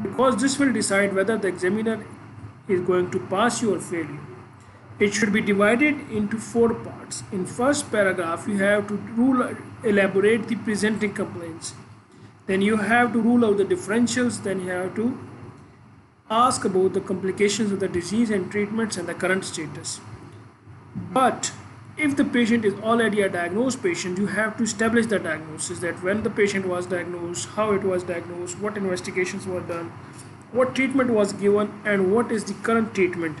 because this will decide whether the examiner is going to pass you or fail you. It should be divided into 4 parts. In first paragraph, you have to elaborate the presenting complaints. Then you have to rule out the differentials. Then you have to ask about the complications of the disease and treatments and the current status. But if the patient is already a diagnosed patient, you have to establish the diagnosis, that when the patient was diagnosed, how it was diagnosed, what investigations were done, what treatment was given, and what is the current treatment.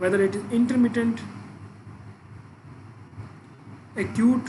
whether it is intermittent, acute,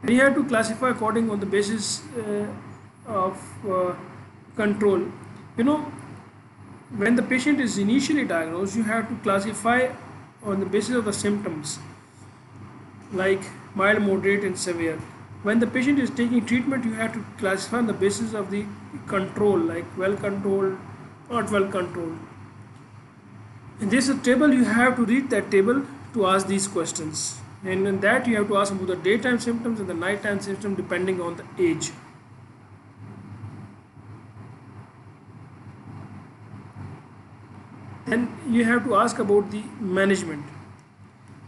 and you have to classify according on the basis of control. You know, when the patient is initially diagnosed, you have to classify on the basis of the symptoms like mild, moderate and severe. When the patient is taking treatment, you have to classify on the basis of the control, like well controlled, not well controlled. In this table, you have to read that table to ask these questions, and in that you have to ask about the daytime symptoms and the nighttime symptoms depending on the age. Then you have to ask about the management.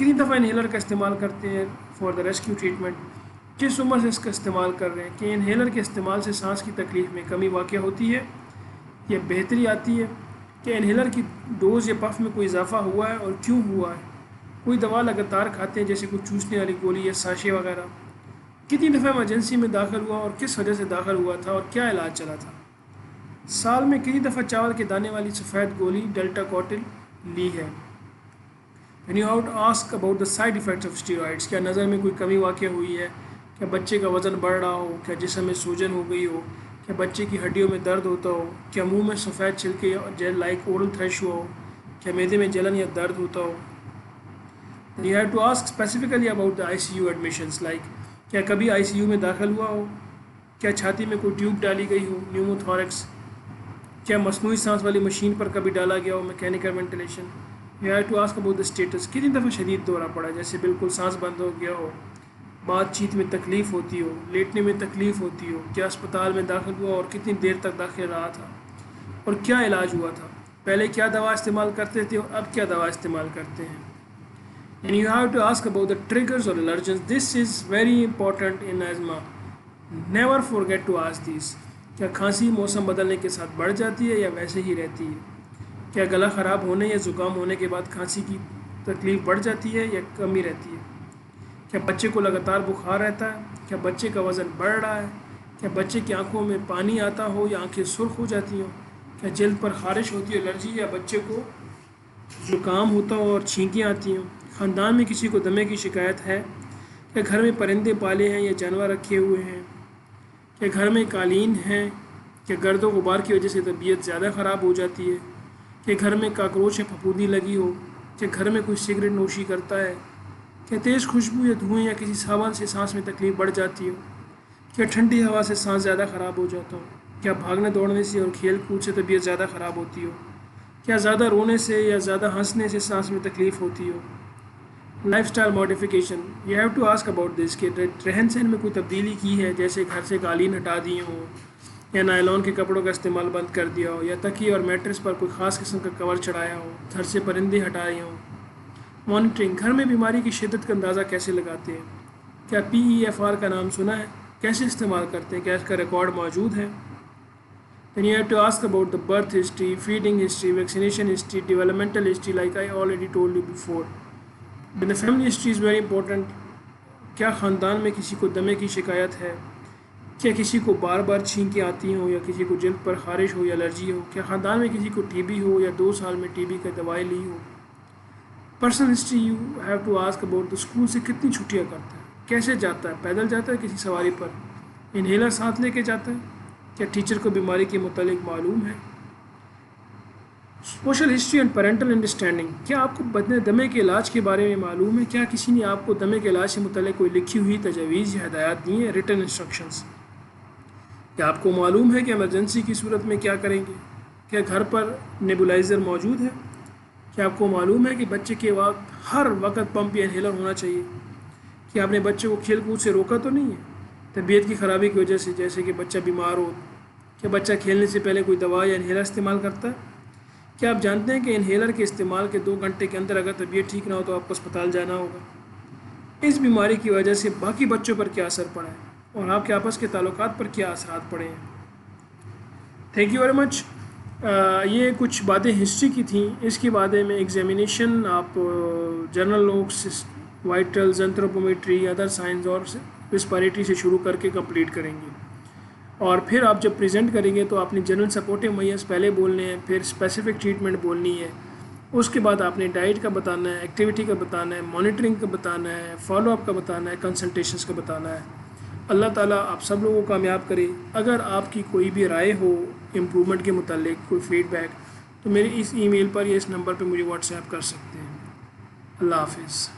کتنی دفعہ inhaler کا استعمال کرتے ہیں for the rescue treatment, کس عمر سے اس کا استعمال کر رہے ہیں، کہ انہیلر کے استعمال سے سانس کی تکلیف میں کمی واقع ہوتی ہے یا بہتری آتی ہے، کہ انہیلر کی ڈوز یا پف میں کوئی اضافہ ہوا ہے اور کیوں ہوا ہے، کوئی دوا لگاتار کھاتے ہیں جیسے کوئی چوسنے والی گولی یا ساشے وغیرہ، کتنی دفعہ ایمرجنسی میں داخل ہوا اور کس وجہ سے داخل ہوا تھا اور کیا علاج چلا تھا، سال میں کتنی دفعہ چاول کے دانے والی سفید گولی ڈیلٹا کوٹل لی ہے۔ When you have to ask about the side effects of steroids، کیا نظر میں کوئی کمی واقع ہوئی ہے، کیا بچے کا وزن بڑھ رہا ہو، کیا جسم میں سوجن ہو گئی ہو، کیا بچے کی ہڈیوں میں درد ہوتا ہو، کیا منہ میں سفید چھلکے جیل لائک اورل تھریش ہوا ہو، کیا معدے میں جلن یا درد ہوتا ہو۔ You have to ask specifically about the ICU admissions، like کیا کبھی ICU میں داخل ہوا ہو، کیا چھاتی میں کوئی ٹیوب ڈالی گئی ہو نیوموتھوریکس، کیا مصنوعی سانس والی مشین پر کبھی ڈالا گیا ہو mechanical ventilation. You have to ask about the status، کتنی دفعہ شدید دورہ پڑا جیسے بالکل سانس بند ہو گیا ہو، بات چیت میں تکلیف ہوتی ہو، لیٹنے میں تکلیف ہوتی ہو، کیا اسپتال میں داخل ہوا اور کتنی دیر تک داخل رہا تھا اور کیا علاج ہوا تھا، پہلے کیا دوا استعمال کرتے تھے اور اب کیا دوا استعمال کرتے ہیں۔ And you have to ask about the triggers or allergens، this is very important in asthma، never forget to ask these، کیا کھانسی موسم بدلنے کے ساتھ بڑھ جاتی ہے یا ویسے ہی رہتی ہے، کیا گلا خراب ہونے یا زکام ہونے کے بعد کھانسی کی تکلیف بڑھ جاتی ہے یا کمی رہتی ہے، کیا بچے کو لگاتار بخار رہتا ہے، کیا بچے کا وزن بڑھ رہا ہے، کیا بچے کی آنکھوں میں پانی آتا ہو یا آنکھیں سرخ ہو جاتی ہوں، کیا جلد پر خارش ہوتی ہے الرجی یا بچے کو زکام ہوتا ہو اور چھینکیں آتی ہوں، خاندان میں کسی کو دمے کی شکایت ہے، کیا گھر میں پرندے پالے ہیں یا جانور رکھے ہوئے ہیں، کیا گھر میں قالین ہیں، کیا گرد و غبار کی وجہ سے طبیعت زیادہ خراب ہو جاتی ہے، کہ گھر میں کاکروچ یا پھپھوندی لگی ہو، کہ گھر میں کوئی سگریٹ نوشی کرتا ہے، کیا تیز خوشبو یا دھوئیں یا کسی صابن سے سانس میں تکلیف بڑھ جاتی ہو، کیا ٹھنڈی ہوا سے سانس زیادہ خراب ہو جاتا ہو، کیا بھاگنے دوڑنے سے اور کھیل کود سے طبیعت زیادہ خراب ہوتی ہو، کیا زیادہ رونے سے یا زیادہ ہنسنے سے سانس میں تکلیف ہوتی ہو۔ Lifestyle modification, you have to ask about this, کہ رہن سہن میں کوئی تبدیلی کی ہے جیسے گھر سے قالین ہٹا دیے ہوں یا نائلون کے کپڑوں کا استعمال بند کر دیا ہو یا تکیے اور میٹرس پر کوئی خاص قسم کا کور چڑھایا ہو، گھر سے پرندے ہٹائے ہوں۔ مانیٹرنگ، گھر میں بیماری کی شدت کا اندازہ کیسے لگاتے ہیں، کیا PEFR کا نام سنا ہے، کیسے استعمال کرتے ہیں، کیا اس کا ریکارڈ موجود ہے۔ Then you have to ask about the birth history، feeding history، vaccination history، developmental history like I already told you before۔ Then the family history is very important، کیا خاندان میں کسی کو دمے کی شکایت ہے، کیا کسی کو بار بار چھینکیں آتی ہوں یا کسی کو جلد پر خارش ہو یا الرجی ہو، کیا خاندان میں کسی کو TB ہو یا 2 سال میں TB کا دوائی لی ہو۔ Personal history, you have to ask about the school سے کتنی چھٹیاں کرتا ہے، کیسے جاتا ہے، پیدل جاتا ہے کسی سواری پر، انہیلر ساتھ لے کے جاتا ہے، کیا ٹیچر کو بیماری کے متعلق معلوم ہے۔ Social history and parental understanding, کیا آپ کو دمے کے علاج کے بارے میں معلوم ہے، کیا کسی نے آپ کو دمے کے علاج سے متعلق کوئی لکھی ہوئی تجاویز یا ہدایات دی ہیں، ریٹن انسٹرکشنز۔ کیا آپ کو معلوم ہے کہ ایمرجنسی کی صورت میں کیا کریں گے، کیا گھر پر نیبولائزر موجود ہے، کیا آپ کو معلوم ہے کہ بچے کے وقت ہر وقت پمپ یا انہیلر ہونا چاہیے، کہ آپ نے بچے کو کھیل کود سے روکا تو نہیں ہے طبیعت کی خرابی کی وجہ سے، جیسے کہ بچہ بیمار ہو، کیا بچہ کھیلنے سے پہلے کوئی دوا یا انہیلر استعمال کرتا ہے، کیا آپ جانتے ہیں کہ انہیلر کے استعمال کے 2 گھنٹے کے اندر اگر طبیعت ٹھیک نہ ہو تو آپ کو اسپتال جانا ہوگا۔ اس بیماری کی وجہ سے باقی بچوں پر کیا اثر پڑا ہے اور آپ کے آپس کے تعلقات پر کیا اثرات پڑے ہیں۔ Thank you very much. یہ کچھ باتیں ہسٹری کی تھیں، اس کے بعد میں ایگزامینیشن آپ جنرل نوٹس، وائٹلز، اینتھروپومیٹری، ادر سائنس اور رسپائریٹری سے شروع کر کے کمپلیٹ کریں گے، اور پھر آپ جب پریزنٹ کریں گے تو آپ نے جنرل سپورٹیو میئرز پہلے بولنے ہیں، پھر اسپیسیفک ٹریٹمنٹ بولنی ہے، اس کے بعد آپ نے ڈائٹ کا بتانا ہے، ایکٹیویٹی کا بتانا ہے، مانیٹرنگ کا بتانا ہے، فالو اپ کا بتانا ہے، کنسلٹیشنز کا بتانا ہے۔ اللہ تعالیٰ آپ سب لوگوں کو کامیاب کرے۔ اگر آپ کی کوئی بھی رائے ہو امپرومنٹ کے متعلق، کوئی فیڈ بیک، تو میری اس ای میل پر یا اس نمبر پہ مجھے واٹس ایپ کر سکتے ہیں۔ اللہ حافظ۔